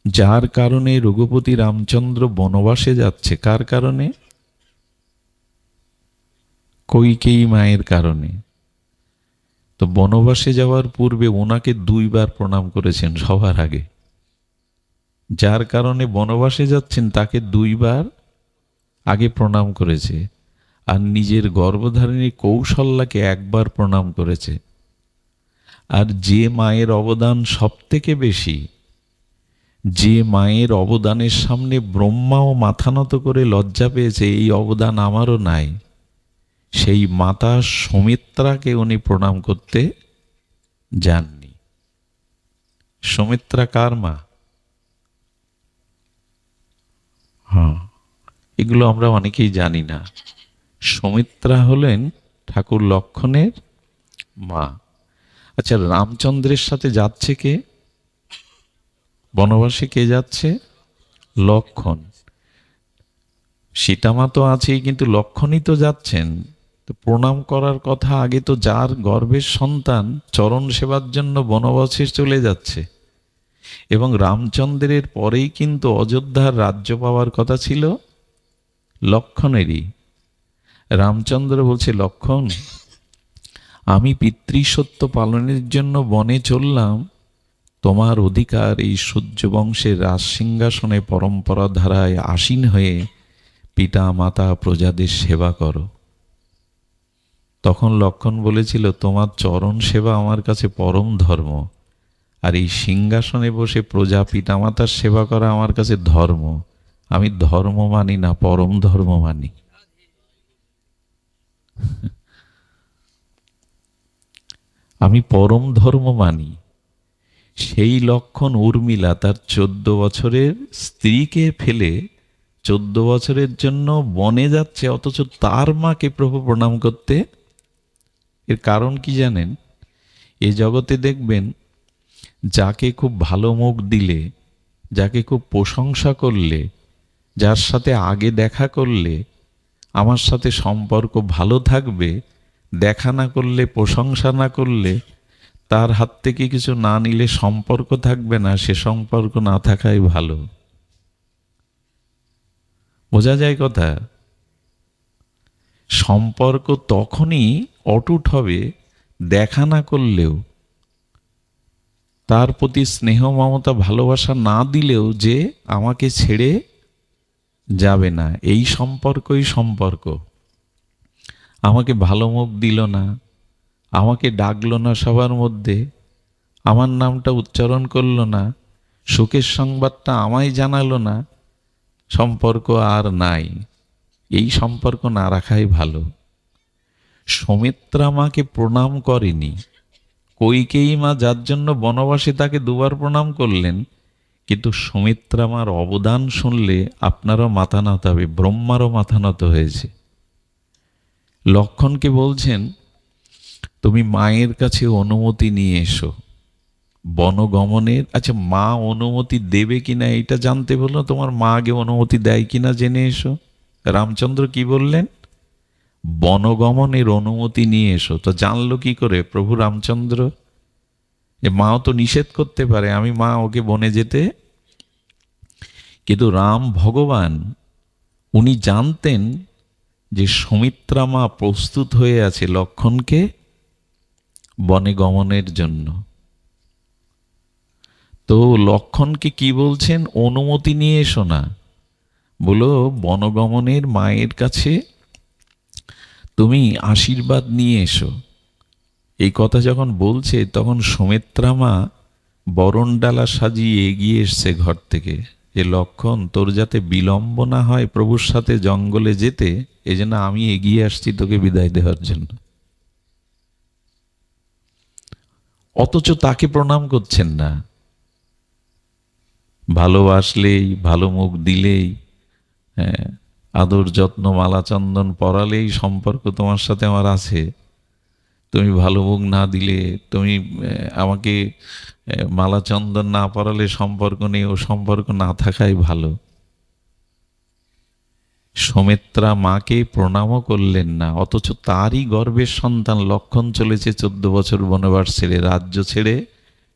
যার কারণে রঘুপতি রামচন্দ্র বনবাসে যাচ্ছে, কার কারণে? কইকেয়ী মায়ের কারণে। তো বনবাসে যাওয়ার পূর্বে ওনাকে 2বার প্রণাম করেছেন সবার আগে। যার কারণে বনবাসে যাচ্ছেন তাকে 2বার আগে প্রণাম করেছে, আর নিজের গর্ভধারিণী কৌশল্যাকে 1বার প্রণাম করেছে। আর যে মায়ের অবদান সব থেকে বেশি, যে মায়ের অবদানের সামনে ব্রহ্মাও মাথা নত করে লজ্জা পেয়েছে, এই অবদান আমারও নাই, সেই মাতা সুমিত্রাকে উনি প্রণাম করতে যাননি। সুমিত্রা কার মা? হ্যাঁ, এগুলো আমরা অনেকেই জানি না। সুমিত্রা হলেন ঠাকুর লক্ষণের মা। আচ্ছা, রামচন্দ্রের সাথে যাচ্ছে কে? বনবাসে কে যাচ্ছে? লক্ষণ। সীতামা তো আছেই, কিন্তু লক্ষণই তো যাচ্ছেন। তো প্রণাম করার কথা আগে তো যার গর্ভের সন্তান চরণ সেবার জন্য বনবাসে চলে যাচ্ছে। এবং রামচন্দ্রের পরেই কিন্তু অযোধ্যার রাজ্য পাওয়ার কথা ছিল লক্ষণেরই। রামচন্দ্র বলছে, লক্ষণ, আমি পিতৃসত্য পালনের জন্য বনে চললাম, তোমার অধিকার এই সূর্যবংশের রাজসিংহাসনে পরম্পরা ধারায় আসীন হয়ে পিতা মাতা প্রজাদের সেবা করো। তখন লক্ষণ বলেছিল, তোমার চরণ সেবা আমার কাছে পরম ধর্ম, আর এই সিংহাসনে বসে প্রজা পিতামাতার সেবা করা আমার কাছে ধর্ম। আমি ধর্ম মানি না, পরম ধর্ম মানি। আমি পরম ধর্ম মানি। সেই লক্ষণ উর্মিলা তার 14 বছরের স্ত্রীকে ফেলে 14 বছরের জন্য বনে যাচ্ছে, অথচ তার মাকে প্রভু প্রণাম করতে। এর কারণ কি জানেন? এ জগতে দেখবেন, যাকে খুব ভালো মুখ দিলে, যাকে খুব প্রশংসা করলে, যার সাথে আগে দেখা করলে আমার সাথে সম্পর্ক ভালো থাকবে, দেখা না করলে, প্রশংসা না করলে, তার হাত থেকে কিছু না নিলে সম্পর্ক থাকবে না, সে সম্পর্ক না থাকাই ভালো। বোঝা যায় কথা? সম্পর্ক তখনই অটুট হবে দেখা না করলেও, তার প্রতি স্নেহ মমতা ভালোবাসা না দিলেও যে আমাকে ছেড়ে যাবে না, এই সম্পর্কই সম্পর্ক। আমাকে ভালো মুখ দিল না, আমাকে ডাকলো না সবার মধ্যে, আমার নামটা উচ্চারণ করলো না, সুখের সংবাদটা আমায় জানালো না, সম্পর্ক আর নাই। এই সম্পর্ক না রাখাই ভালো। সুমিত্রা মাকে প্রণাম করেনি, কইকেয়ী মা যার জন্য বনবাসে তাকে 2বার প্রণাম করলেন, কিন্তু সুমিত্রা মার অবদান শুনলে আপনারও মাথা নত হবে, ব্রহ্মারও মাথা নত হয়েছে। লক্ষণকে বলছেন, তুমি মায়ের কাছে অনুমতি নিয়ে এসো বনগমনের। আচ্ছা, মা অনুমতি দেবে কিনা এটা জানতে বললো, তোমার মা আগে অনুমতি দেয় কিনা জেনে এসো। রামচন্দ্র কি বললেন? বনগমনের অনুমতি নিয়ে এসো। তো জানলো কি করে প্রভু রামচন্দ্র? যে মাও তো নিষেধ করতে পারে, আমি মা ওকে বনে যেতে। কিন্তু রাম ভগবান উনি জানতেন যে সুমিত্রা মা প্রস্তুত হয়ে আছে লক্ষণকে বনে গমনের জন্য। তো লক্ষণকে কি বলছেন? অনুমতি নিয়ে এসো না, বলো বনগমনের মায়ের কাছে তুমি আশীর্বাদ নিয়ে এসো। এই কথা যখন বলছে তখন সুমিত্রা মা বরণডালা সাজিয়ে এগিয়ে এসছে ঘর থেকে, যে লক্ষণ, তোর যাতে বিলম্ব না হয় প্রভুর সাথে জঙ্গলে যেতে, এই জন্য আমি এগিয়ে আসছি তোকে বিদায় দেওয়ার জন্য। অথচ তাকে প্রণাম করছেন না। ভালোবাসলেই, ভালো মুখ দিলেই, হ্যাঁ, আদর যত্ন মালা চন্দন পরালেই সম্পর্ক তোমার সাথে আমার আছে। তুমি ভালো মুখ না দিলে, তুমি আমাকে মালা চন্দন না পরালে সম্পর্ক নেই, ও সম্পর্ক না থাকাই ভালো। সুমিত্রা মাকে প্রণামও করলেন না, অথচ তারই গর্ভের সন্তান লক্ষণ চলেছে 14 বছর বনবাস ছেড়ে, রাজ্য ছেড়ে,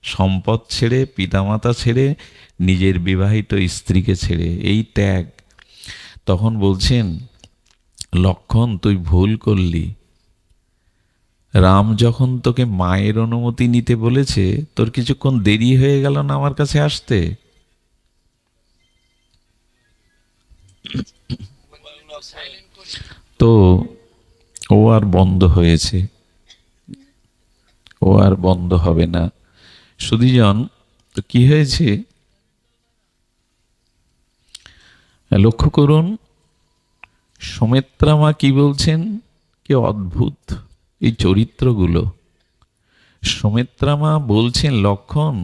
সম্পদ ছেড়ে, পিতামাতা ছেড়ে, নিজের বিবাহিত স্ত্রীকে ছেড়ে, এই ত্যাগ। তখন বলছেন, লক্ষণ তুই ভুল করলি। রাম যখন তোকে মায়ের অনুমতি নিতে বলেছে, তোর কিছুক্ষণ দেরি হয়ে গেল না আমার কাছে আসতে? তো ও আর বন্ধ হয়েছে, ও আর বন্ধ হবে না। সুধীজন, তো কি হয়েছে লক্ষ্য করুন। সুমিত্রা মা কি বলছেন, কি অদ্ভুত এই চরিত্রগুলো। সুমিত্রা মা বলছেন, লক্ষণ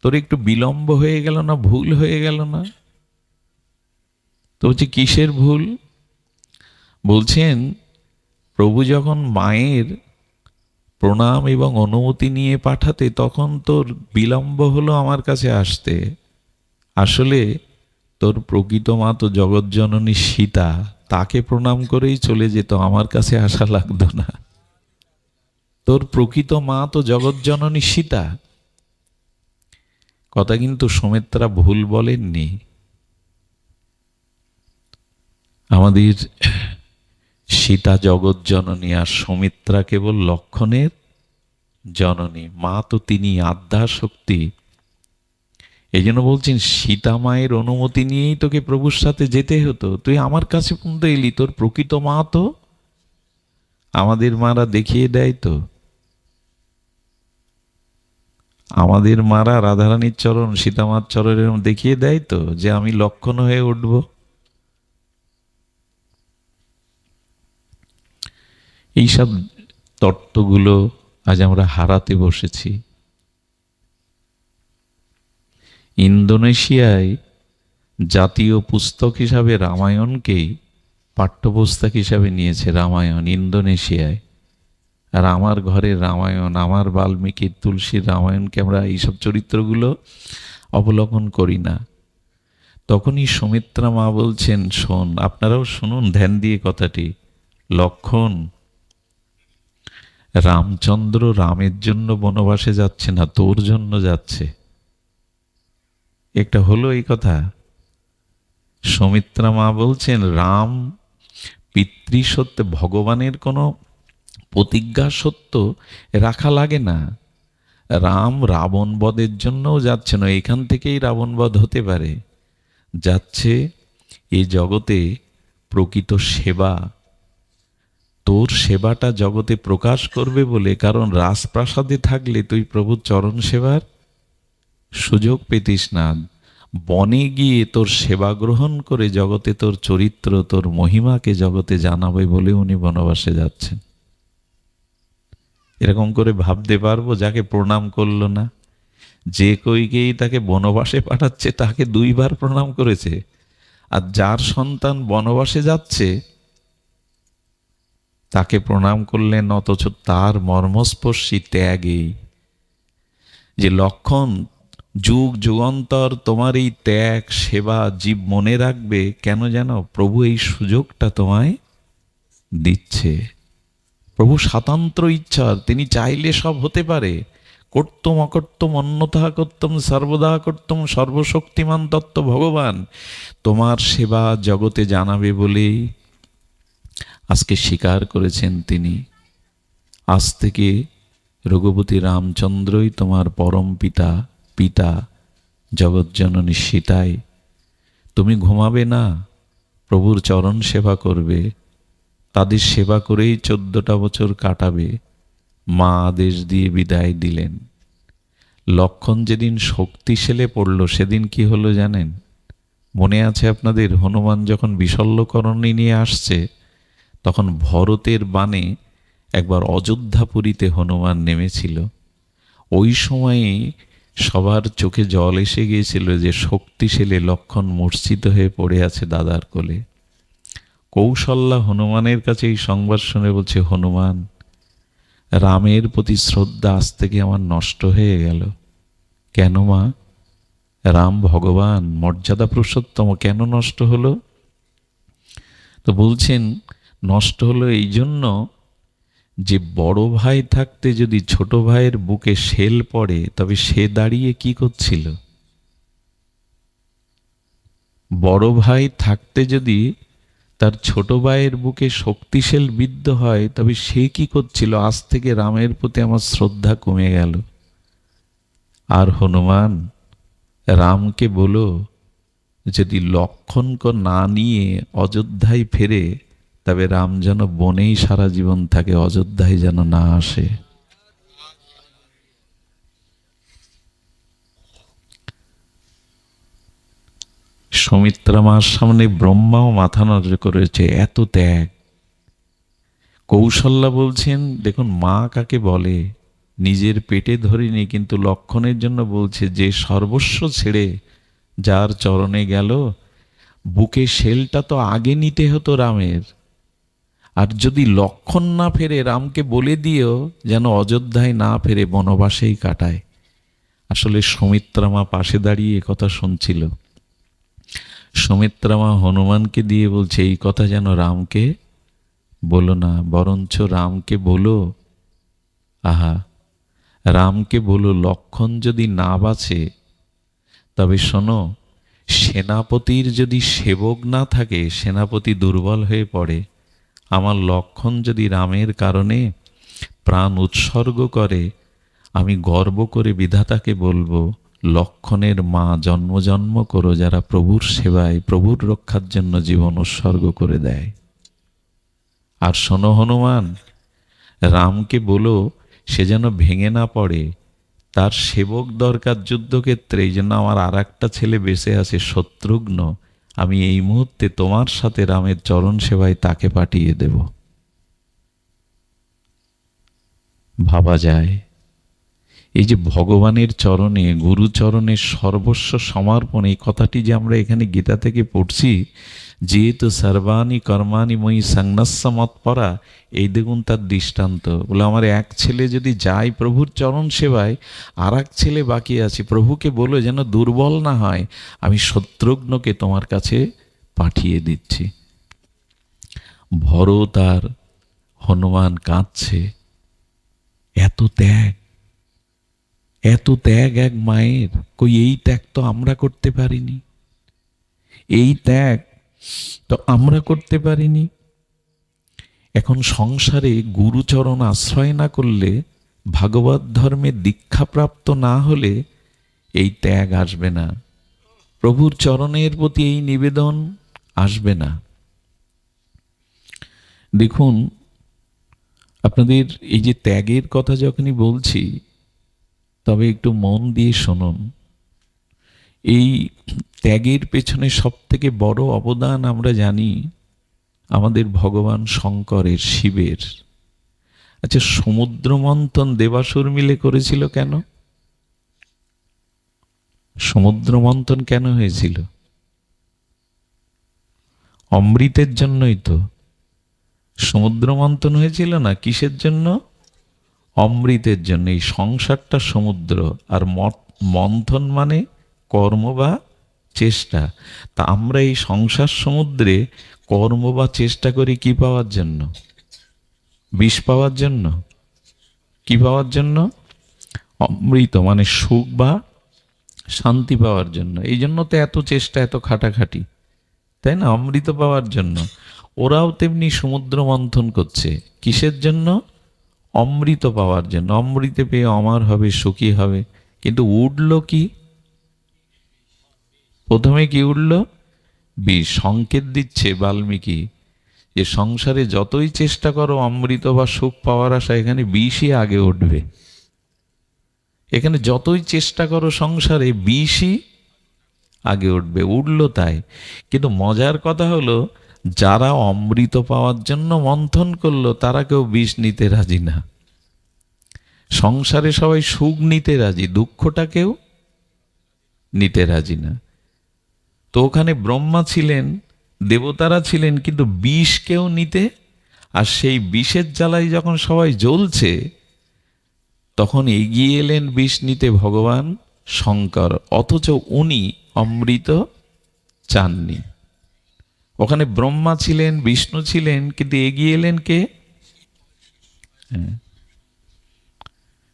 তোর একটু বিলম্ব হয়ে গেল না, ভুল হয়ে গেল না? তো বলছে কিসের ভুল? বলছেন, প্রভু যখন মায়ের প্রণাম এবং অনুমতি নিয়ে পাঠাতে, তখন তোর বিলম্ব হলো আমার কাছে আসতে। আসলে তোর প্রকৃত মা তো জগৎজননী সীতা, তাকে প্রণাম করেই চলে যেত, আমার কাছে আসা লাগতো না। তোর প্রকৃত মা তো জগৎজননী সীতা। কথা কিন্তু সুমিত্রা ভুল বলেননি। আমাদের সীতা জগৎজননী, আর সুমিত্রা কেবল লক্ষণের জননী। মা তো তিনি আদ্যা শক্তি। এই জন্য বলছেন, সীতা মায়ের অনুমতি নিয়েই তোকে প্রভুর সাথে যেতে হতো, তুই আমার কাছে পর্যন্ত এলি। তোর প্রকৃত মা তো আমাদের মারা দেখিয়ে দেয় তো, আমাদের মারা রাধারানীর চরণ, সীতামার চরণ এরকম দেখিয়ে দেয় তো, যে আমি লক্ষণ হয়ে উঠব। এইসব তত্ত্বগুলো আজ আমরা হারাতে বসেছি। ইন্দোনেশিয়ায় জাতীয় পুস্তক হিসাবে রামায়ণকেই পাঠ্যপুস্তক হিসাবে নিয়েছে, রামায়ণ ইন্দোনেশিয়ায়। আর আমার ঘরের রামায়ণ, আমার বাল্মীকির তুলসীর রামায়ণকে আমরা এইসব চরিত্রগুলো অবলোকন করি না। তখনই সুমিত্রা মা বলছেন, শোন, আপনারাও শুনুন ধ্যান দিয়ে কথাটি, লক্ষণ রামচন্দ্র রামের জন্য বনবাসে যাচ্ছে না, তোর জন্য যাচ্ছে। একটা হলো এই কথা। সুমিত্রা মা বলছেন, রাম পিতৃসত্য, ভগবানের কোনো প্রতিজ্ঞা সত্য রাখা লাগে না। রাম রাবণ বধের জন্যও যাচ্ছে না, এখান থেকেই রাবণ বধ হতে পারে। যাচ্ছে এই জগতে প্রকৃত সেবা, তোর সেবাটা জগতে প্রকাশ করবে বলে। কারণ রাজপ্রাসাদে থাকলে তুই প্রভুর চরণ সেবার সুযোগ পেতিস না। বনে গিয়ে তোর সেবা গ্রহণ করে জগতে তোর চরিত্র, তোর মহিমাকে জগতে জানাবে বলে উনি বনবাসে যাচ্ছেন। এরকম করে ভাবতে পারবো, যাকে প্রণাম করলো না, যে কইকেই তাকে বনবাসে পাঠাচ্ছে তাকে 2 বার প্রণাম করেছে, আর যার সন্তান বনবাসে যাচ্ছে তাকে প্রণাম করলেন, অথচ তার মর্মস্পর্শী ত্যাগেই। যে লক্ষণ, যুগ যুগান্তর তোমার এই ত্যাগ সেবা জীব মনে রাখবে। কেন জানো? প্রভু এই সুযোগটা তোমায় দিচ্ছে। প্রভু স্বাতন্ত্র ইচ্ছার, তিনি চাইলে সব হতে পারে। কর্তম অকর্তম অন্যথা কর্তম সর্বদা কর্তম, সর্বশক্তিমান তত্ত্ব ভগবান তোমার সেবা জগতে জানাবে বলেই আজকে স্বীকার করেছেন তিনি। আজ থেকে রঘুপতি রামচন্দ্রই তোমার পরম পিতা, পিতা জগৎজননী সীতাই। তুমি ঘুমাবে না, প্রভুর চরণ সেবা করবে, তাদের সেবা করেই 14টা বছর কাটাবে। মা আদেশ দিয়ে বিদায় দিলেন। লক্ষণ যেদিন শক্তিশালে পড়ল, সেদিন কি হলো জানেন? মনে আছে আপনাদের? হনুমান যখন বিশল্যকরণী নিয়ে আসছে, তখন ভরতের বাণে একবার অযোধ্যাপুরীতে হনুমান নেমেছিল। ওই সময়ে সবার চোখে জল এসে গিয়েছিল যে শক্তিশালী লক্ষণ মূর্ছিত হয়ে পড়ে আছে দাদার কোলে। কৌশল্যা হনুমানের কাছে এই সংবাদ শুনে বলছে, হনুমান, রামের প্রতি শ্রদ্ধা আজ থেকে আমার নষ্ট হয়ে গেল। কেন মা? রাম ভগবান, মর্যাদা পুরুষোত্তম, কেন নষ্ট হলো? তো বলছেন, নষ্ট হলো এই জন্য যে বড় ভাই থাকতে যদি ছোট ভাইয়ের বুকে শেল পড়ে, তবে সে দাঁড়িয়ে কি করছিল? বড় ভাই থাকতে যদি তার ছোট ভাইয়ের বুকে শক্তিশাল বিদ্ধ হয়, তবে সে কি করছিল? আজ থেকে রামের প্রতি আমার শ্রদ্ধা কমে গেল। আর হনুমান রামকে বলো, যদি লক্ষণকে না নিয়ে অযোধ্যায় ফেরে, তবে রাম যেন বনেই সারা জীবন থাকে, অযোধ্যায় যেন না আসে। সুমিত্রা মার সামনে ব্রহ্মাও মাথা নত করেছে, এত ত্যাগ। কৌশল্যা বলছেন, দেখুন মা কাকে বলে, নিজের পেটে ধরিনি, কিন্তু লক্ষণের জন্য বলছে যে সর্বস্ব ছেড়ে যার চরণে গেল, বুকে শেলটা তো আগে নিতে হতো রামের। আর যদি লক্ষণ না ফেরে, রামকে বলে দিও যেন অযোধ্যায় না ফেরে, বনবাসেই কাটায়। আসলে সুমিত্রা মা পাশে দাঁড়িয়ে কথা শুনছিল। সুমিত্রা মা হনুমানকে দিয়ে বলছে, এই কথা যেন রামকে বলো না, বরঞ্চ রামকে বলো, আহা, রামকে বলো লক্ষণ যদি না বাঁচে, তবে শোনো, সেনাপতির যদি সেবক না থাকে, সেনাপতি দুর্বল হয়ে পড়ে। আমার লক্ষণ যদি রামের কারণে প্রাণ উৎসর্গ করে, আমি গর্ব করে বিধাতাকে বলবো, লক্ষণের মা জন্ম জন্ম করো, যারা প্রভুর সেবায়, প্রভুর রক্ষার জন্য জীবন উৎসর্গ করে দেয়। আর শোনো হনুমান, রামকে বলো সে যেন ভেঙে না পড়ে, তার সেবক দরকার যুদ্ধক্ষেত্রে। এই জন্য আমার আর একটা ছেলে বেঁচে আছে, শত্রুঘ্ন, আমি এই মুহূর্তে তোমার সাথে রামের চরণ সেবায় তাকে পাঠিয়ে দেব। ভাবা যায়, এই যে ভগবানের চরণে, গুরুচরণের সর্বস্ব সমর্পণ, এই কথাটি যে আমরা এখানে গীতা থেকে পড়ছি, যেহেতু সর্বাণী কর্মাণি ময়ি সংন্যস্য মৎপরা, এই দেখুন তার দৃষ্টান্ত। বলে আমার এক ছেলে যদি যায় প্রভুর চরণ সেবায়, আর এক ছেলে বাকি আছে, প্রভুকে বলো যেন দুর্বল না হয়, আমি শত্রুঘ্নকে তোমার কাছে পাঠিয়ে দিচ্ছি। ভরত আর হনুমান কাঁদছে, এত ত্যাগ, এত ত্যাগ এক মায়ের, কই এই ত্যাগ তো আমরা করতে পারিনি, এই ত্যাগ তো আমরা করতে পারিনি। এখন সংসারে গুরুচরণ আশ্রয় না করলে, ভাগবত ধর্মে দীক্ষাপ্রাপ্ত না হলে এই ত্যাগ আসবে না, প্রভুর চরণের প্রতি এই নিবেদন আসবে না। দেখুন, আপনাদের এই যে ত্যাগের কথা যখনই বলছি, তবে একটু মন দিয়ে শুনুন। এই ত্যাগের পেছনে সব থেকে বড় অবদান আমরা জানি আমাদের ভগবান শঙ্করের, শিবের। আচ্ছা, সমুদ্র মন্থন দেবাসুর মিলে করেছিল কেন? সমুদ্র মন্থন কেন হয়েছিল? অমৃতের জন্যই তো সমুদ্র মন্থন হয়েছিল না? কিসের জন্য? অমৃতের জন্য। এই সংসারটা সমুদ্র, আর মন্থন মানে কর্ম বা চেষ্টা। তা আমরা এই সংসার সমুদ্রে কর্ম বা চেষ্টা করি কি পাওয়ার জন্য? বিষ পাওয়ার জন্য। কি পাওয়ার জন্য? অমৃত মানে সুখ বা শান্তি পাওয়ার জন্য। এই জন্য তো এত চেষ্টা, এত খাটাখাটি, তাই না? অমৃত পাওয়ার জন্য। ওরাও তেমনি সমুদ্র মন্থন করছে, কিসের জন্য? অমৃত পাওয়ার জন্য। অমৃতে পেয়ে অমর হবে, সুখী হবে। কিন্তু উঠল কি? প্রথমে কি উঠল? বিষ। সংকেত দিচ্ছে বাল্মীকি যে সংসারে যতই চেষ্টা করো অমৃত বা সুখ পাওয়ার আশা, এখানে বিষই আগে উঠবে। এখানে যতই চেষ্টা করো সংসারে, বিষই আগে উঠবে। উঠল তাই। কিন্তু মজার কথা হলো, যারা অমৃত পাওয়ার জন্য মন্থন করলো, তারা কেউ বিষ নিতে রাজি না। সংসারে সবাই সুখ নিতে রাজি, দুঃখটা কেউ নিতে রাজি না। তো ওখানে ব্রহ্মা ছিলেন, দেবতারা ছিলেন, কিন্তু বিষ কেউ নিতে। আর সেই বিষের জ্বালায় যখন সবাই জ্বলছে, তখন এগিয়ে এলেন বিষ নিতে ভগবান শঙ্কর, অথচ উনি অমৃত চাননি। ওখানে ব্রহ্মা ছিলেন, বিষ্ণু ছিলেন, কিন্তু এগিয়ে এলেন কে?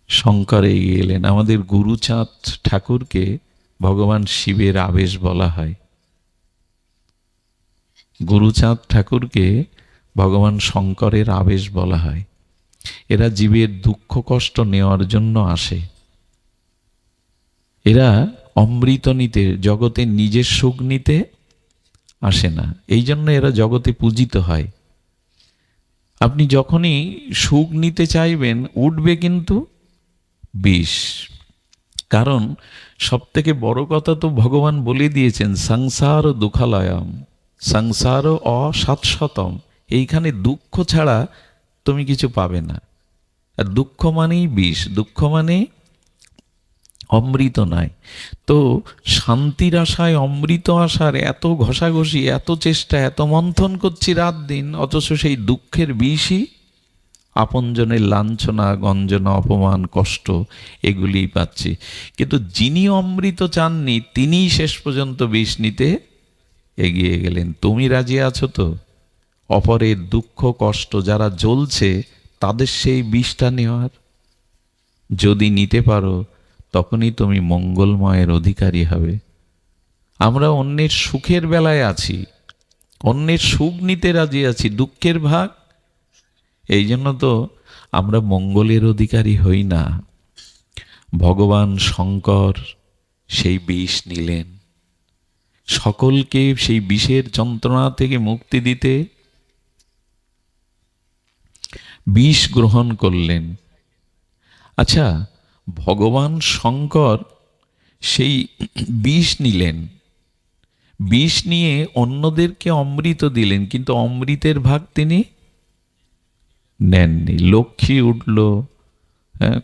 শঙ্কর এগিয়ে এলেন। আমাদের গুরুচাঁদ ঠাকুরকে ভগবান শিবের আবেশ বলা হয়। গুরুচাঁদ ঠাকুরকে ভগবান শঙ্করের আবেশ বলা হয়। এরা জীবের দুঃখ কষ্ট নেওয়ার জন্য আসে। এরা অমৃত নিতে, জগতে নিজের সুখ নিতে আসে না। এই জন্য এরা জগতে পূজিত হয়। আপনি যখনই সুখ নিতে চাইবেন, উঠবে কিন্তু বিষ। কারণ সব থেকে বড় কথা তো ভগবান বলে দিয়েছেন, সংসার দুঃখালয়ম, সংসার অসাৎসতম। এইখানে দুঃখ ছাড়া তুমি কিছু পাবে না। আর দুঃখ মানেই বিষ, দুঃখ মানে অমৃত নয়। তো শান্তির আশায় অমৃত আসার এত ঘষাঘষি, এত চেষ্টা, এত মন্থন করছি রাত দিন, অথচ সেই দুঃখের বিষই আপনজনের লাঞ্ছনা, গঞ্জনা, অপমান, কষ্ট এগুলিই পাচ্ছি। কিন্তু যিনি অমৃত চাননি, তিনিই শেষ পর্যন্ত বিষ নিতে এগিয়ে গেলেন। তুমি রাজি আছো তো অপরের দুঃখ কষ্ট যারা জ্বলছে তাদের সেই বিষটা নেওয়ার? যদি নিতে পারো তখনই তুমি মঙ্গলময়ের অধিকারী হবে। আমরা অন্যের সুখের বেলায় আছি, অন্যের সুখ নিতে রাজি আছি, দুঃখের ভাগ। এই জন্য তো আমরা মঙ্গলের অধিকারী হই না। ভগবান শঙ্কর সেই বিষ নিলেন, সকলকে সেই বিষের যন্ত্রণা থেকে মুক্তি দিতে বিষ গ্রহণ করলেন। আচ্ছা, ভগবান শঙ্কর সেই বিষ নিলেন, বিষ নিয়ে অন্যদেরকে অমৃত দিলেন, কিন্তু অমৃতের ভাগ তিনি নেননি। লক্ষ্মী উঠল,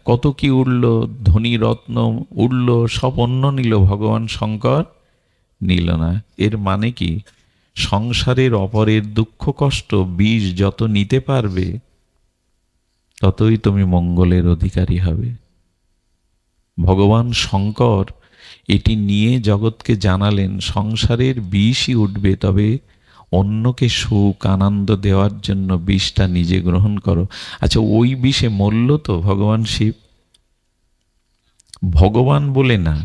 কত কি উঠল, ধনী রত্ন উঠল, সব অন্য নিল, ভগবান শঙ্কর নিল না। এর মানে কি? সংসারের অপরের দুঃখ কষ্ট বিষ যত নিতে পারবে ততই তুমি মঙ্গলের অধিকারী হবে। ভগবান শঙ্কর এটি নিয়ে জগৎকে জানালেন, সংসারের বিষই উঠবে, তবে অন্যকে সুখ আনন্দ দেওয়ার জন্য বিষটা নিজে গ্রহণ করো। আচ্ছা, ওই বিষে মরল তো ভগবান শিব? ভগবান বলে না,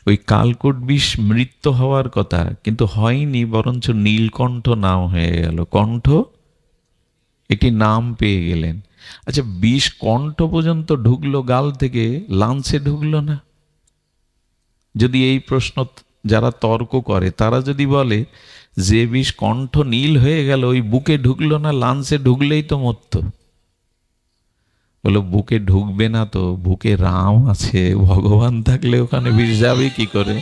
ওই কালকূট বিষ মৃত্যু হওয়ার কথা, কিন্তু হয়নি, বরঞ্চ নীলকণ্ঠ নাম হয়ে গেল। কণ্ঠ, একটি নাম পেয়ে গেলেন। আচ্ছা, বিষ কণ্ঠ পর্যন্ত ঢুকলো, গাল থেকে লাঞ্চে ঢুকলো না? যদি এই প্রশ্ন যারা তর্ক করে তারা যদি বলে যে বিষ কণ্ঠ নীল হয়ে গেল, ওই বুকে ঢুকলো না, লাঞ্চে ঢুকলেই তো মরত। বলো বুকে ঢুকবে না তো, বুকে রাম আছে, ভগবান থাকলে ওখানে বিষ যাবে কি করে?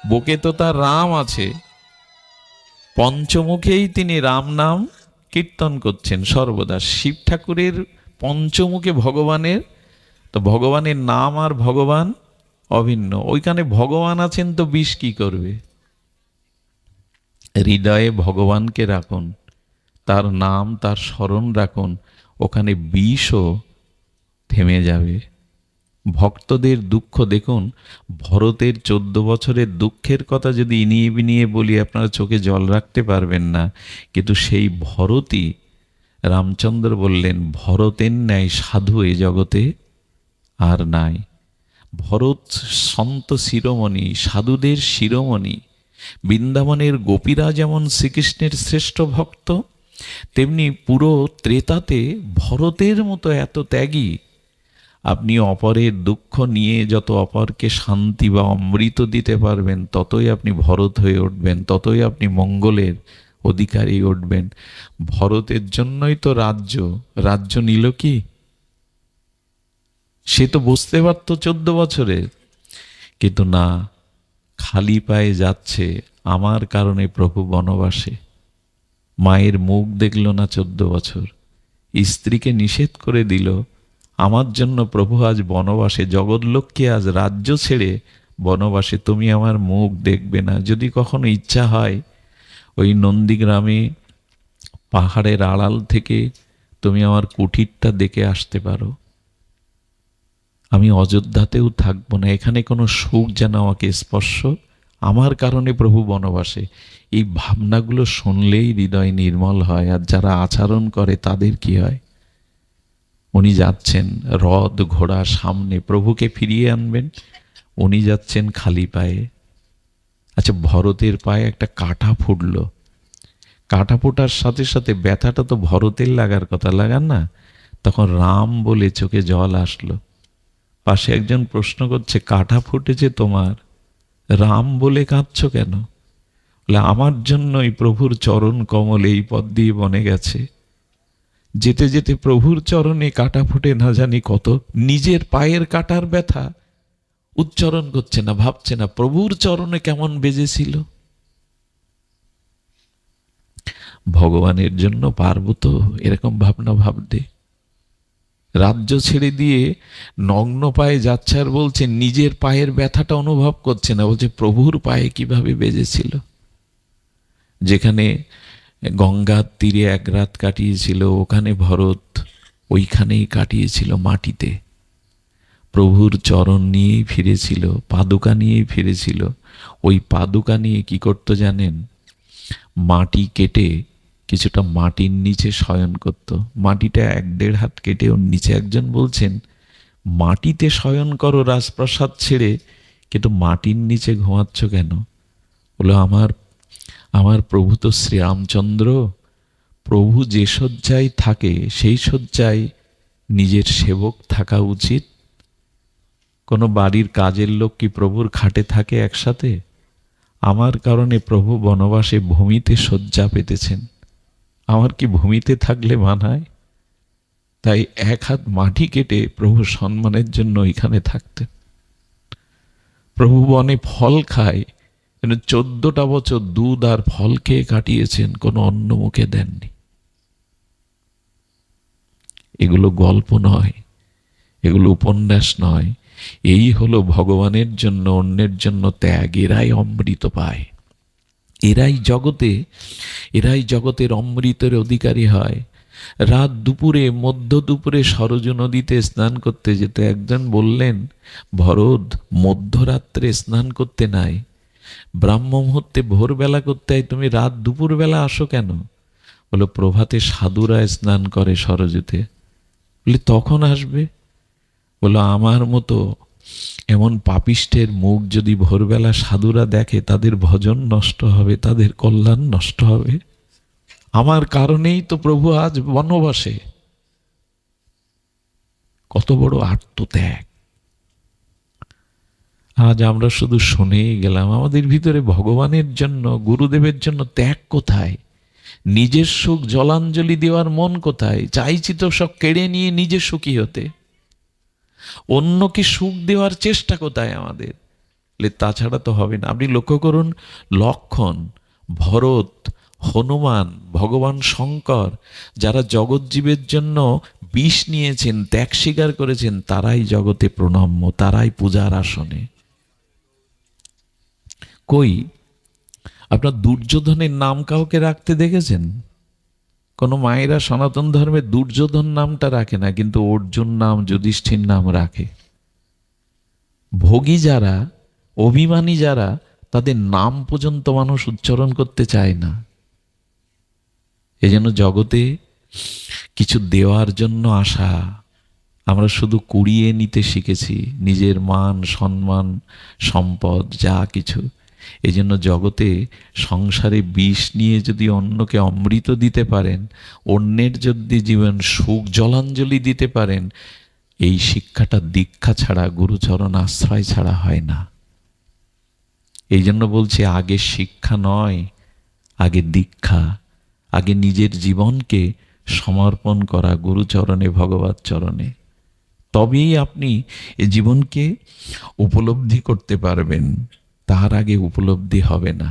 বুকে তো তার রাম আছে, পঞ্চমুখেই তিনি রাম নাম কীর্তন করছেন সর্বদা। শিব ঠাকুরের পঞ্চমুখে ভগবানের, তো ভগবানের নাম আর ভগবান অভিন্ন। ওইখানে ভগবান আছেন তো বিষ কি করবে? হৃদয়ে ভগবানকে রাখুন, তার নাম, তার স্মরণ রাখুন, ওখানে বিষও থেমে যাবে। ভক্তদের দুঃখ দেখুন, ভরতের 14 বছরের দুঃখের কথা যদি ইনিয়ে বিনিয়ে বলি আপনারা চোখে জল রাখতে পারবেন না। কিন্তু সেই ভরতই, রামচন্দ্র বললেন, ভরতের ন্যায় সাধু এ জগতে আর নাই। ভরত সন্ত শিরোমণি, সাধুদের শিরোমণি। বৃন্দাবনের গোপীরা যেমন শ্রীকৃষ্ণের শ্রেষ্ঠ ভক্ত, তেমনি পুরো ত্রেতাতে ভরতের মতো এত ত্যাগী। আপনি অপরের দুঃখ নিয়ে যত অপরকে শান্তি বা অমৃত দিতে পারবেন, ততই আপনি ভরত হয়ে উঠবেন, ততই আপনি মঙ্গলের অধিকারী উঠবেন। ভরতের জন্যই তো রাজ্য নিল কি? সে তো বুঝতে পারত 14 বছরে, কিন্তু না, খালি পায়ে যাচ্ছে আমার কারণে প্রভু বনবাসে। মায়ের মুখ দেখল না 14 বছর, স্ত্রীকে নিষেধ করে দিল, আমার জন্য প্রভু আজ বনবাসে, জগৎলোককে আজ রাজ্য ছেড়ে বনবাসে, তুমি আমার মুখ দেখবে না। যদি কখনো ইচ্ছা হয় ওই নন্দীগ্রামে পাহাড়ের আড়াল থেকে তুমি আমার কুঠিরটা দেখে আসতে পারো। আমি অযোধ্যাতেও থাকবো না, এখানে কোনো সুখ যেন আমাকে স্পর্শ, আমার কারণে প্রভু বনবাসে। এই ভাবনাগুলো শুনলেই হৃদয় নির্মল হয়। আর যারা আচরণ করে তাদের কি হয়? উনি যাচ্ছেন রথ ঘোড়া সামনে, প্রভুকে ফিরিয়ে আনবেন, উনি যাচ্ছেন খালি পায়ে। আচ্ছা, ভরতের পায়ে একটা কাঁটা ফুটলো, কাটা ফোটার সাথে সাথে ব্যথাটা তো ভরতের লাগার কথা, লাগান না? তখন রাম বলে চোখে জল আসলো। পাশে একজন প্রশ্ন করছে, কাটা ফুটেছে তোমার, রাম বলে কাঁদছো কেন? বলে, আমার জন্যই প্রভুর চরণ কমল এই পথ দিয়ে বনে গেছে। যেতে যেতে প্রভুর চরণে কাটা ফুটে না জানি কত, নিজের পায়ের কাটার ব্যথা উচ্চারণ করছে না, ভাবছে না প্রভুর চরণে কেমন বেজেছিল। ভগবানের জন্য পারব তো এরকম ভাবনা ভাবতে? রাজ্য ছেড়ে দিয়ে নগ্ন পায়ে যাচ্ছে আর বলছে নিজের পায়ের ব্যথাটা অনুভব করছে না, বলছে প্রভুর পায়ে কিভাবে বেজেছিল। যেখানে গঙ্গার তীরে এক রাত কাটিয়েছিল, ওখানে ভরত ওইখানেই কাটিয়েছিল মাটিতে। প্রভুর চরণ নিয়েই ফিরেছিল, পাদুকা নিয়েই ফিরেছিল। ওই পাদুকা নিয়ে কি করতো জানেন? মাটি কেটে কিছুটা মাটির নিচে শয়ন করত। মাটিটা 1-1.5 হাত কেটে ওর নিচে, একজন বলছেন মাটিতে শয়ন করো রাজপ্রাসাদ ছেড়ে, কিন্তু মাটির নিচে ঘুমাচ্ছ কেন? বলো, আমার প্রভু তো শ্রীরামচন্দ্র, প্রভু যে শয্যায় থাকে সেই শয্যায় নিজের সেবক থাকা উচিত। কোনো বাড়ির কাজের লোক কি প্রভুর খাটে থাকে একসাথে? আমার কারণে প্রভু বনবাসে ভূমিতে শয্যা পেতেছেন, আমার কি ভূমিতে থাকলে মানায়? তাই 1 হাত মাটি কেটে প্রভু সম্মানের জন্য এখানে থাকতেন। প্রভু বনে ফল খায়, কিন্তু 14টা বছর দুধ আর ফল খেয়ে কাটিয়েছেন, কোনো অন্ন মুখে দেননি। এগুলো গল্প নয়, এগুলো উপন্যাস নয়। এই হলো ভগবানের জন্য অন্যের জন্য ত্যাগ। এরাই অমৃত পায়, এরাই জগতের অমৃতের অধিকারী হয়। রাত দুপুরে, মধ্য দুপুরে সরজু নদীতে স্নান করতে যেতে একজন বললেন, ভরত মধ্যরাত্রে স্নান করতে নাই, ব্রাহ্ম মুহূর্তে ভোরবেলা করতে হয়, তুমি রাত দুপুর বেলা আসো কেন? বলো, প্রভাতে সাধুরা স্নান করে সরজুতে। বলি, তখন আসবে? বলো, আমার মতো এমন পাপিষ্টের মুখ যদি ভোরবেলা সাধুরা দেখে, তাদের ভজন নষ্ট হবে, তাদের কল্যাণ নষ্ট হবে। আমার কারণেই তো প্রভু আজ বনবাসে। কত বড় আত্মত্যাগ! আজ আমরা শুধু শুনেই গেলাম, আমাদের ভিতরে ভগবানের জন্য, গুরুদেবের জন্য ত্যাগ কোথায়? নিজের সুখ জলাঞ্জলি দেওয়ার মন কোথায়? চাইছি তো সব কেড়ে নিয়ে নিজে সুখী হতে, অন্যকে সুখ দেওয়ার চেষ্টা কোথায় আমাদের? তাছাড়া তো হবে না। আপনি লক্ষ্য করুন, লক্ষণ, ভরত, হনুমান, ভগবান শঙ্কর, যারা জগৎজীবের জন্য বিষ নিয়েছেন, ত্যাগ স্বীকার করেছেন, তারাই জগতে প্রণম্য, তারাই পূজার আসনে। কই আপনার দুর্যোধনের নাম কাউকে রাখতে দেখেছেন? কোনো মায়েরা সনাতন ধর্মে দুর্যোধন নামটা রাখে না, কিন্তু অর্জুন নাম, যুধিষ্ঠির নাম রাখে। ভোগী যারা, অভিমানী যারা, তাদের নাম পর্যন্ত মানুষ উচ্চারণ করতে চায় না। এজন্য জগতে কিছু দেওয়ার জন্য আশা, আমরা শুধু কুড়িয়ে নিতে শিখেছি নিজের মান, সম্মান, সম্পদ, যা কিছু। এজন্য জগতে সংসারে বিষ নিয়ে যদি অন্যকে অমৃত দিতে পারেন, অন্যের যদি জীবন সুখ জলাঞ্জলি দিতে পারেন, এই শিক্ষাটা দীক্ষা ছাড়া, গুরুচরণ আশ্রয় ছাড়া হয় না। এই জন্য বলছি, আগে শিক্ষা নয়, আগে দীক্ষা, আগে নিজের জীবনকে সমর্পণ করা গুরুচরণে, ভগবত চরণে। তবেই আপনি এই জীবনকে উপলব্ধি করতে পারবেন, তার আগে উপলব্ধি হবে না।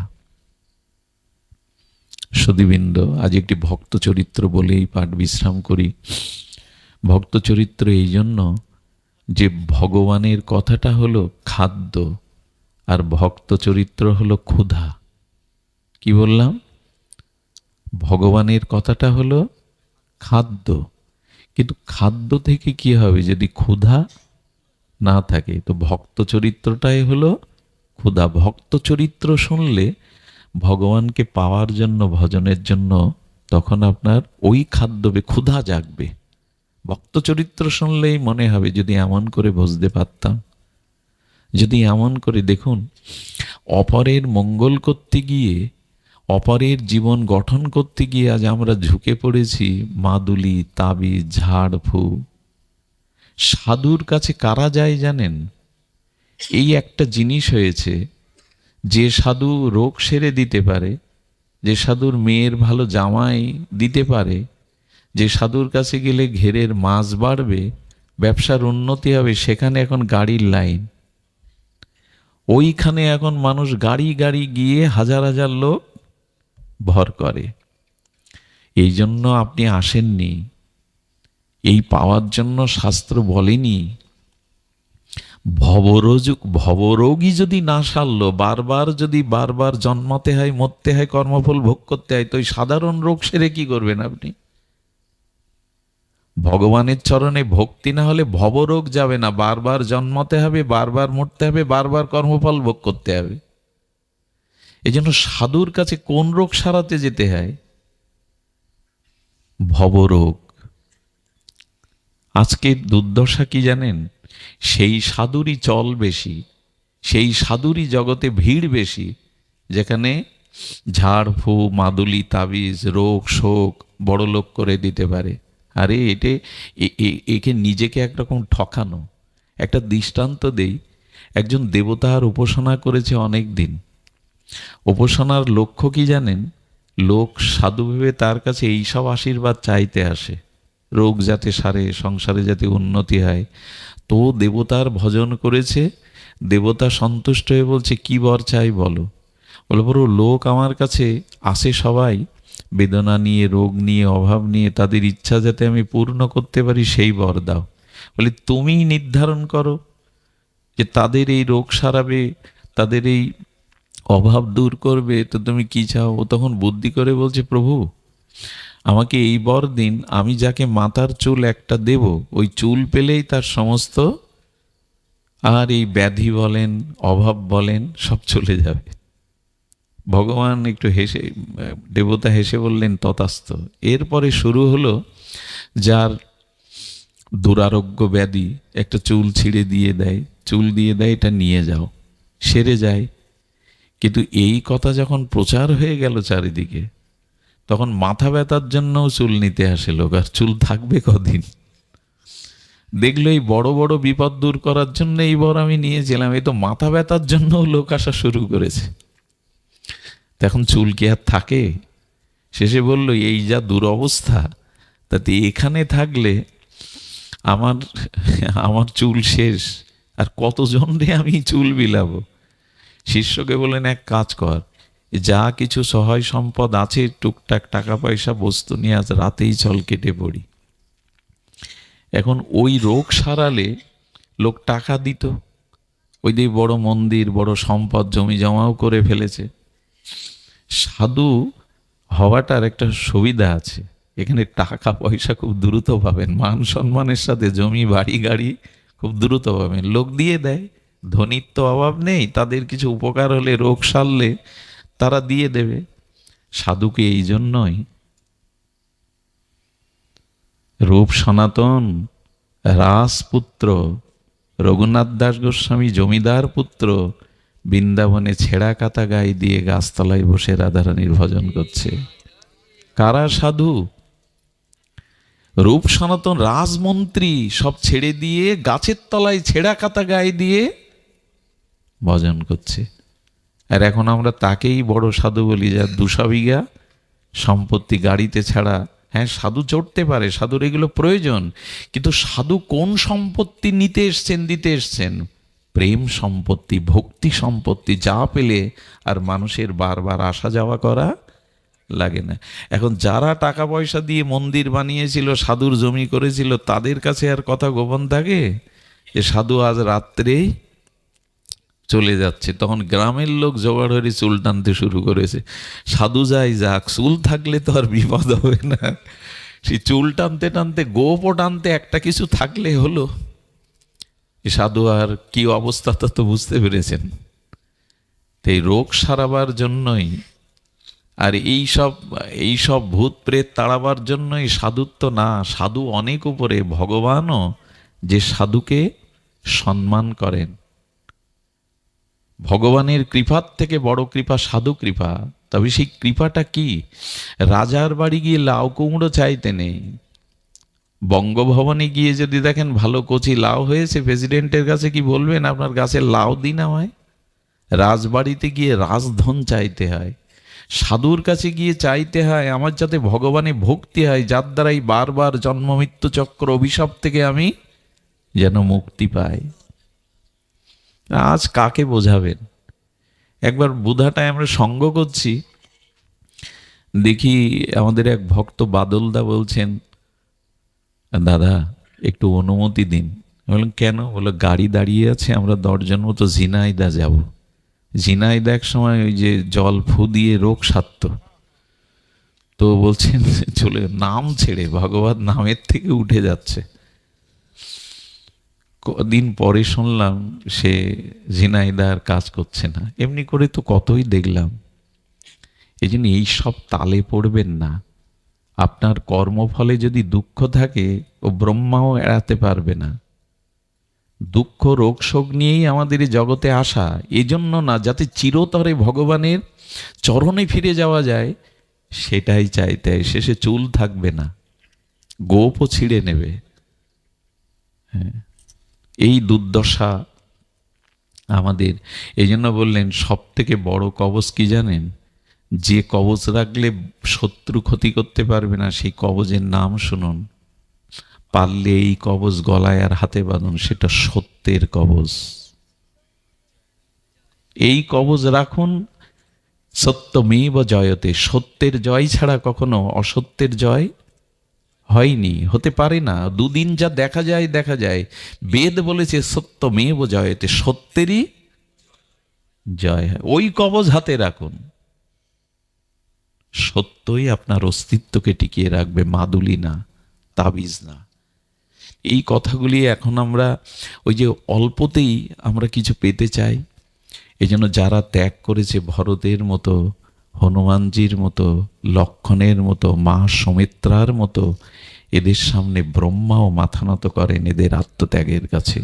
সুধীবৃন্দ, আজ একটি ভক্ত চরিত্র বলেই পাঠ বিশ্রাম করি। ভক্ত চরিত্র এই জন্য যে ভগবানের কথাটা হলো খাদ্য, আর ভক্ত চরিত্র হলো ক্ষুধা। কি বললাম? ভগবানের কথাটা হলো খাদ্য, কিন্তু খাদ্য থেকে কি হবে যদি ক্ষুধা না থাকে? তো ভক্ত চরিত্রটাই হলো ক্ষুধা। ভক্ত চরিত্র শুনলে ভগবানকে পাওয়ার জন্য, ভজনের জন্য, তখন আপনার ওই খাদ্যবে ক্ষুধা জাগবে। ভক্ত চরিত্র শুনলেই মনে হবে যদি এমন করে বুঝতে পারতাম, যদি এমন করে। দেখুন, অপরের মঙ্গল করতে গিয়ে অপরের জীবন গঠন করতে গিয়ে আজ আমরা ঝুঁকে পড়েছি মাদুলি, তাবিজ, ঝাড়ফু। সাধুর কাছে কারা যায় জানেন? এই একটা জিনিস হয়েছে, যে সাধু রোগ সেরে দিতে পারে, যে সাধুর মেয়ের ভালো জামাই দিতে পারে, যে সাধুর কাছে গেলে ঘেরের মাছ বাড়বে, ব্যবসার উন্নতি হবে, সেখানে এখন গাড়ির লাইন। ওইখানে এখন মানুষ গাড়ি গাড়ি গিয়ে হাজার হাজার লোক ভর করে। এই জন্য আপনি আসেননি, এই পাওয়ার জন্য শাস্ত্র বলেনি। ভবরোগী যদি না সারলো, বারবার জন্মাতে হয়, মরতে হয়, কর্মফল ভোগ করতে হয়, তো ওই সাধারণ রোগ সেরে কি করবেন আপনি? ভগবানের চরণে ভক্তি না হলে ভবরোগ যাবে না, বারবার জন্মাতে হবে, বারবার মরতে হবে, বারবার কর্মফল ভোগ করতে হবে। এই জন্য সাধুর কাছে কোন রোগ সারাতে যেতে হয়? ভবরোগ। আজকে দুর্দশা কি জানেন? সেই সাধুরই চল বেশি, সেই সাধুরই জগতে ভিড় বেশি, যেখানে ঝাড়ফু, মাদুলি, তাবিজ, রোগ শোক বড় লোক করে দিতে পারে। আরে একে নিজেকে একরকম ঠকানো। একটা দৃষ্টান্ত দেই। একজন দেবতার উপাসনা করেছে অনেক দিন। উপাসনার লক্ষ্য কি জানেন? লোক সাধু ভেবে তার কাছে এইসব আশীর্বাদ চাইতে আসে, রোগ যাতে সারে, সংসারে যাতে উন্নতি হয়। তো দেবতার ভজন করেছে, দেবতা সন্তুষ্ট হয়ে বলছে কি বর চাই বলো। বলে বড় লোক আমার কাছে আসে সবাই বেদনা নিয়ে, রোগ নিয়ে, অভাব নিয়ে, তাদের ইচ্ছা যাতে আমি পূর্ণ করতে পারি সেই বর দাও। বলে তুমি নির্ধারণ করো যে তাদের এই রোগ সারাবে, তাদের এই অভাব দূর করবে, তো তুমি কি চাও? ও তখন বুদ্ধি করে বলছে প্রভু আমাকে এই বর দিন, আমি যাকে মাথার চুল একটা দেব, ওই চুল পেলেই তার সমস্ত আর এই ব্যাধি বলেন, অভাব বলেন, সব চলে যাবে। ভগবান একটু হেসে, দেবতা হেসে বললেন তথাস্তু। এরপরে শুরু হলো, যার দুরারোগ্য ব্যাধি, একটা চুল ছিঁড়ে দিয়ে দেয়, চুল দিয়ে দেয়, এটা নিয়ে যাও, সেরে যায়। কিন্তু এই কথা যখন প্রচার হয়ে গেল চারিদিকে, তখন মাথা ব্যথার জন্যও চুল নিতে আসে লোক। আর চুল থাকবে কদিন? দেখলো এই বড় বড় বিপদ দূর করার জন্য এই বর আমি নিয়েছিলাম, এই তো মাথা ব্যথার জন্যও লোক আসা শুরু করেছে। এখন চুল কি আর থাকে? শেষে বলল এই যা দুরবস্থা, তাতে এখানে থাকলে আমার আমার চুল শেষ, আর কতজন রে আমি চুল বিলাবো। শিষ্যকে বললেন এক কাজ কর, যা কিছু সহায় সম্পদ আছে, টুকটাক টাকা পয়সা বস্তু নিয়ে আজ রাতেই চল কেটে পড়ি। এখন ওই রোগ সারালে লোক টাকা দিত, ওই দিয়ে বড় মন্দির, বড় সম্পদ, জমি জমাও করে ফেলেছে। সাধু হওয়াটার একটা সুবিধা আছে, এখানে টাকা পয়সা খুব দ্রুত পাবেন, মান সম্মানের সাথে জমি বাড়ি গাড়ি খুব দ্রুত পাবেন, লোক দিয়ে দেয়। ধনীর তো অভাব নেই, তাদের কিছু উপকার হলে, রোগ সারলে তারা দিয়ে দেবে। সাধুকে এই জন্যই রূপ সনাতন রাজপুত্র রঘুনাথ দাস গোস্বামী জমিদার পুত্র বৃন্দাবনে ছেঁড়া কাতা গায়ে দিয়ে গাছতলায় বসে রাধারানীর ভজন করছে। কারা সাধু? রূপ সনাতন রাজমন্ত্রী সব ছেড়ে দিয়ে গাছের তলায় ছেঁড়া কাতা গায়ে দিয়ে ভজন করছে। আর এখন আমরা তাকেই বড় সাধু বলি, যার 200 বিঘা সম্পত্তি, গাড়িতে ছাড়া। হ্যাঁ, সাধু চড়তে পারে, সাধুর এগুলো প্রয়োজন, কিন্তু সাধু কোন সম্পত্তি নিতে এসছেন, দিতে এসছেন? প্রেম সম্পত্তি, ভক্তি সম্পত্তি, যা পেলে আর মানুষের বারবার আসা যাওয়া করা লাগে না। এখন যারা টাকা পয়সা দিয়ে মন্দির বানিয়েছিল, সাধুর জমি করেছিল, তাদের কাছে আর কথা গোপন থাকে যে সাধু আজ রাত্রেই চলে যাচ্ছে। তখন গ্রামের লোক জোগাড় হয়ে চুল টানতে শুরু করেছে। সাধু যাই যাক, চুল থাকলে তো আর বিপদ হবে না। সেই চুল টানতে টানতে, গোপও টানতে, একটা কিছু থাকলে হলো। সাধু আর কি অবস্থা তা তো বুঝতে পেরেছেন। এই রোগ সারাবার জন্যই, আর এইসব ভূত প্রেত তাড়াবার জন্যই সাধুত্ব না। সাধু অনেক উপরে। ভগবানও যে সাধুকে সম্মান করেন, ভগবানের কৃপার থেকে বড় কৃপা সাধু কৃপা। তবে সেই কৃপাটা কি? রাজার বাড়ি গিয়ে লাউ কুমড়ো চাইতে নেই। বঙ্গভবনে গিয়ে যদি দেখেন ভালো কচি লাউ হয়েছে, প্রেসিডেন্টের কাছে কি বলবেন আপনার গাছের লাউ দিন আমায়? রাজবাড়িতে গিয়ে রাজধন চাইতে হয়। সাধুর কাছে গিয়ে চাইতে হয় আমার যাতে ভগবানে ভক্তি হয়, যার দ্বারাই বারবার জন্ম মৃত্যু চক্র অভিশাপ থেকে আমি যেন মুক্তি পাই। আজ কাকে বোঝাবেন? একবার বুধাটায় আমরা সঙ্গ করছি, দেখি আমাদের এক ভক্ত বাদলদা বলছেন, দাদা একটু অনুমতি দিন। বললাম কেন? বললো গাড়ি দাঁড়িয়ে আছে, আমরা 10 জন মতো ঝিনাইদা যাব। ঝিনাইদা এক সময় ওই যে জল ফু দিয়ে রোগ সারত, তো বলছেন চলে নাম ছেড়ে ভগবত নামের থেকে উঠে যাচ্ছে। কদিন পরে শুনলাম সে ঝিনাইদার কাজ করছে না। এমনি করে তো কতই দেখলাম। এই জন্য এইসব তালে পড়বেন না। আপনার কর্মফলে যদি দুঃখ থাকে, ও ব্রহ্মাও এড়াতে পারবে না। দুঃখ রোগ শোক নিয়েই আমাদের এই জগতে আসা, এজন্য না যাতে চিরতরে ভগবানের চরণে ফিরে যাওয়া যায়, সেটাই চাইতে হয়। শেষে চুল থাকবে না, গোপও ছিঁড়ে নেবে। হ্যাঁ, এই দুর্দশা আমাদের। এই জন্য বললেন সব থেকে বড় কবচ কি জানেন? যে কবচ রাখলে শত্রু ক্ষতি করতে পারবে না, সেই কবচের নাম শুনুন। পারলে এই কবচ গলায় আর হাতে বাঁধুন, সেটা সত্যের কবচ। এই কবচ রাখুন, সত্যমেব জয়তে। সত্যের জয় ছাড়া কখনো অসত্যের জয় হয়নি, হতে পারে না। দুদিন যা দেখা যায় দেখা যায়। বেদ বলেছে সত্যমেব জয়তে, সত্যেরই জয় হয়। ওই কবচ হাতে রাখুন, সত্যই আপনার অস্তিত্বকে টিকিয়ে রাখবে, মাদুলি না, তাবিজ না। এই কথাগুলি এখন আমরা ওই যে অল্পতেই আমরা কিছু পেতে চাই। এই জন্য যারা ত্যাগ করেছে ভরতের মতো, হনুমানজির মতো, লক্ষণের মতো, মা সুমিত্রার মতো, এদের সামনে ব্রহ্মাও মাথা নত করেন এদের আত্মত্যাগের কাছে।